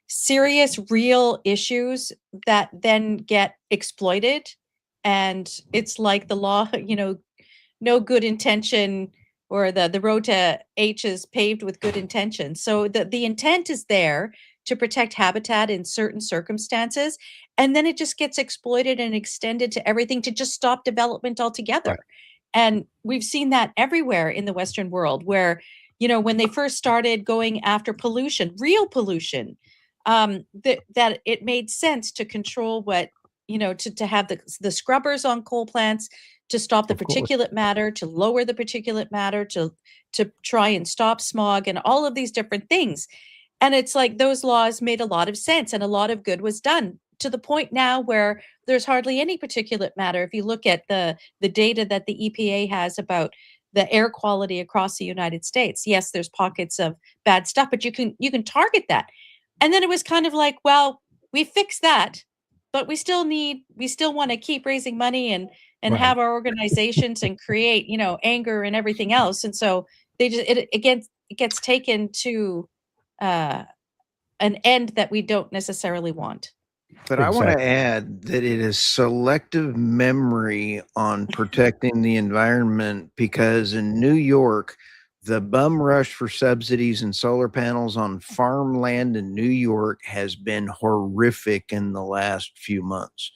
serious, real issues that then get exploited. And it's like the law, no good intention, or the road to H is paved with good intention. So the intent is there to protect habitat in certain circumstances. And then it just gets exploited and extended to everything to just stop development altogether. Right. And we've seen that everywhere in the Western world, where, when they first started going after pollution, real pollution, that it made sense to control what, to have the scrubbers on coal plants, to stop the particulate matter, to lower the particulate matter, to try and stop smog and all of these different things. And it's like those laws made a lot of sense and a lot of good was done, to the point now where there's hardly any particulate matter. If you look at the data that the EPA has about the air quality across the United States, yes, there's pockets of bad stuff, but you can target that. And then it was kind of like, well, we fixed that, but we still want to keep raising money and Right. have our organizations and create, anger and everything else. And so it gets taken to an end that we don't necessarily want. But I want to add that it is selective memory on protecting the environment, because in New York, the bum rush for subsidies and solar panels on farmland in New York has been horrific in the last few months.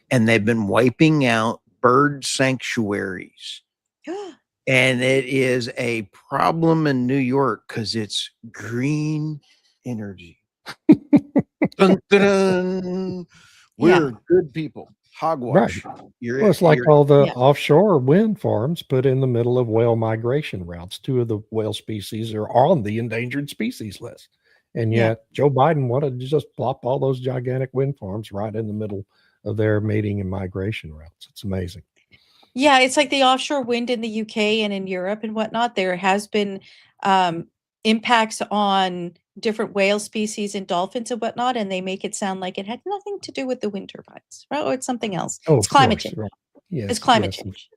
And they've been wiping out bird sanctuaries. And it is a problem in New York because it's green energy. Dun, dun, dun. We're good people. Hogwash. Right. It's like all the offshore wind farms put in the middle of whale migration routes. 2 of the whale species are on the endangered species list. And yet Joe Biden wanted to just plop all those gigantic wind farms right in the middle of their mating and migration routes. It's amazing. Yeah, it's like the offshore wind in the UK and in Europe and whatnot. There has been impacts on different whale species and dolphins and whatnot, and they make it sound like it had nothing to do with the wind turbines, right? Or it's something else. It's climate change. Right. Yes, it's climate change.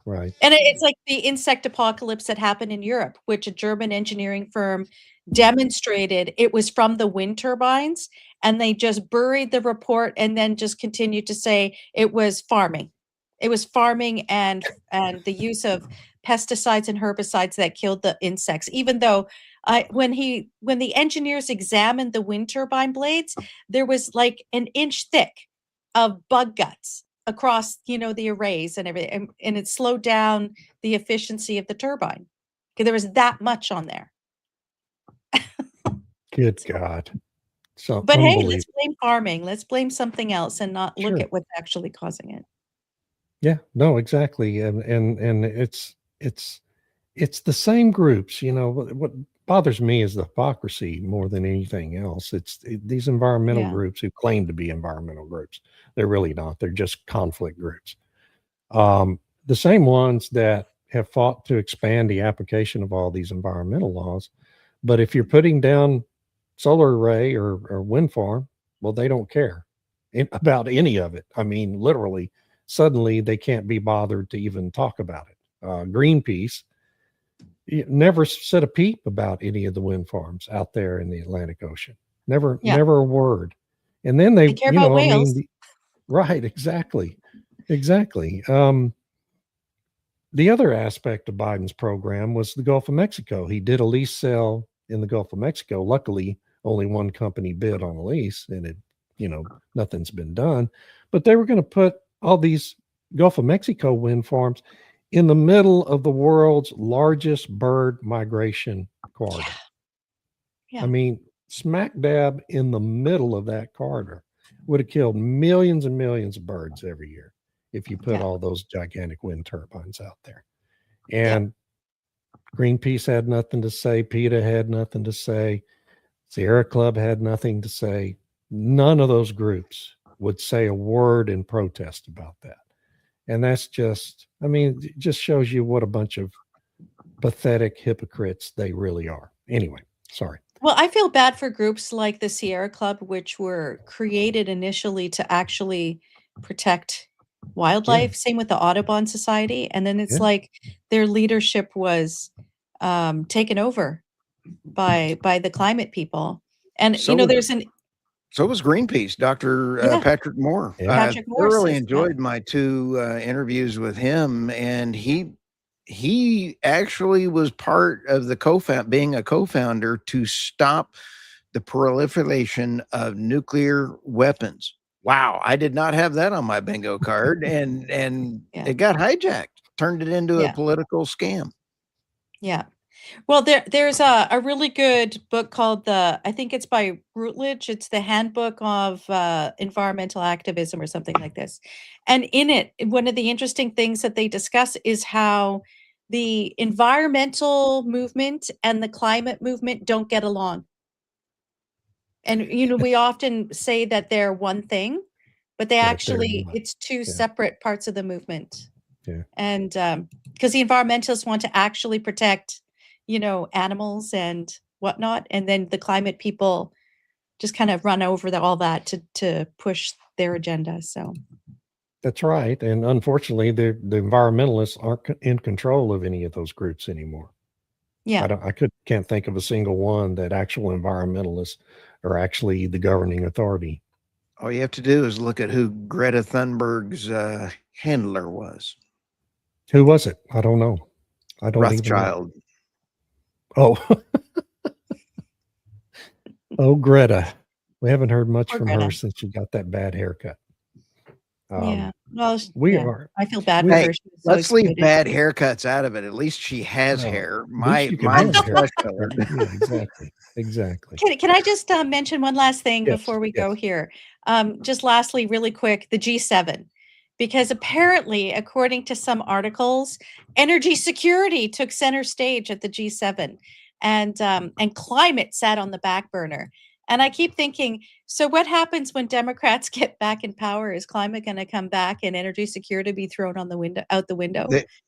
Right. And it's like the insect apocalypse that happened in Europe, which a German engineering firm demonstrated it was from the wind turbines, and they just buried the report and then just continued to say it was farming. It was farming and the use of pesticides and herbicides that killed the insects, even though when the engineers examined the wind turbine blades, there was like an inch thick of bug guts across, the arrays and everything, and it slowed down the efficiency of the turbine because there was that much on there. Good God. So, but hey, let's blame farming. Let's blame something else and not look Sure. at what's actually causing it. Yeah, no, exactly. And it's the same groups, what bothers me is the hypocrisy more than anything else. These environmental Yeah. groups who claim to be environmental groups. They're really not. They're just conflict groups. The same ones that have fought to expand the application of all these environmental laws. But if you're putting down solar array or wind farm, well, they don't care about any of it. I mean, literally, suddenly they can't be bothered to even talk about it. Greenpeace never said a peep about any of the wind farms out there in the Atlantic Ocean. Never a word. And then They care about whales. Right, exactly. The other aspect of Biden's program was the Gulf of Mexico. He did a lease sale in the Gulf of Mexico. Luckily, only one company bid on a lease, and nothing's been done. But they were going to put all these Gulf of Mexico wind farms in the middle of the world's largest bird migration corridor. Yeah. I mean, smack dab in the middle of that corridor would have killed millions and millions of birds every year if you put all those gigantic wind turbines out there. And Greenpeace had nothing to say. PETA had nothing to say. Sierra Club had nothing to say. None of those groups would say a word in protest about that. And that's just, it just shows you what a bunch of pathetic hypocrites they really are. Anyway, sorry. Well, I feel bad for groups like the Sierra Club, which were created initially to actually protect wildlife. Same with the Audubon Society. And then it's like their leadership was taken over by the climate people. And, so was Greenpeace, Dr. Patrick Moore. Patrick Moore really enjoyed my two interviews with him, and he actually was part of the being a co-founder to stop the proliferation of nuclear weapons. Wow, I did not have that on my bingo card, and it got hijacked, turned it into a political scam. Yeah. Well, there's a really good book called I think it's by Routledge. It's the Handbook of Environmental Activism or something like this. And in it, one of the interesting things that they discuss is how the environmental movement and the climate movement don't get along. And, we often say that they're one thing, but they it's two separate parts of the movement. Yeah. And because the environmentalists want to actually protect animals and whatnot. And then the climate people just kind of run over all that to push their agenda. So that's right. And unfortunately, the environmentalists aren't in control of any of those groups anymore. Yeah. I can't think of a single one that actual environmentalists are actually the governing authority. All you have to do is look at who Greta Thunberg's handler was. Who was it? I don't know. I don't Rothschild. Even know. Oh, oh, Greta. We haven't heard much from her since she got that bad haircut. Yeah. Well, are. I feel bad for her. Let's leave bad haircuts out of it. At least she has hair. Mine's flesh colored. Yeah, exactly. Can I just mention one last thing before we go here? Just lastly, really quick, the G7. Because apparently, according to some articles, energy security took center stage at the G7, and climate sat on the back burner. And I keep thinking, so what happens when Democrats get back in power? Is climate going to come back and energy security be thrown out the window?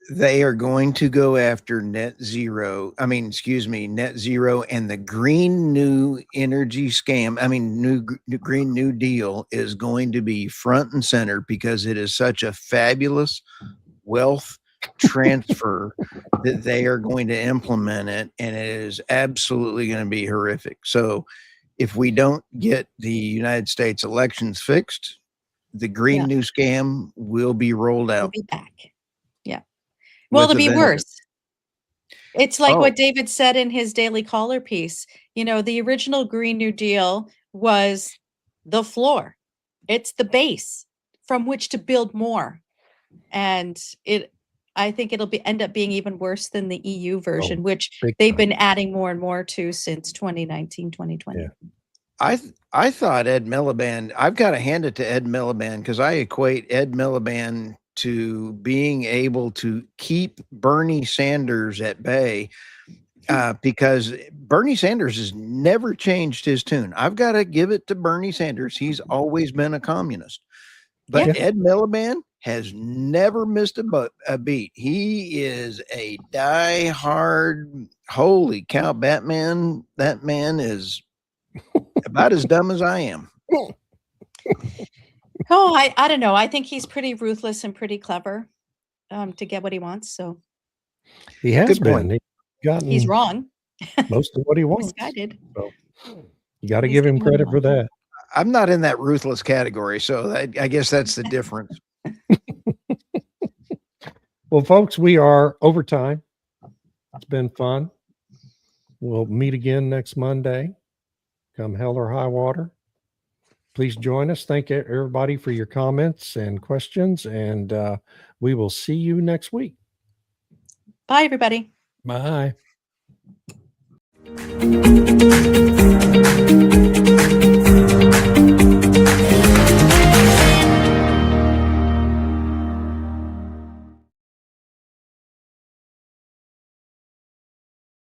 They are going to go after net zero and the Green New Energy scam. Green New Deal is going to be front and center because it is such a fabulous wealth transfer that they are going to implement it, and it is absolutely going to be horrific. So if we don't get the United States elections fixed, the Green New scam will be rolled out. It'll be back. Yeah. Well, it'll be worse. It's like what David said in his Daily Caller piece. The original Green New Deal was the floor. It's the base from which to build more. And I think it'll end up being even worse than the EU version, which they've been adding more and more to since 2019, 2020. Yeah. I thought Ed Miliband, I've got to hand it to Ed Miliband because I equate Ed Miliband to being able to keep Bernie Sanders at bay. because Bernie Sanders has never changed his tune. I've got to give it to Bernie Sanders. He's always been a communist. But Yeah. Ed Miliband has never missed a beat. He is a die-hard, holy cow, Batman. That man is about as dumb as I am. Oh, I don't know. I think he's pretty ruthless and pretty clever to get what he wants. So He has Good been. point. He's gotten he's wrong. most of what he wants. Misguided. So you got to He's give him getting what he credit for wants. that. I'm not in that ruthless category, so I guess that's the difference. Well, folks, we are over time. It's been fun. We'll meet again next Monday. Come hell or high water. Please join us. Thank everybody for your comments and questions, and we will see you next week. Bye, everybody. Bye.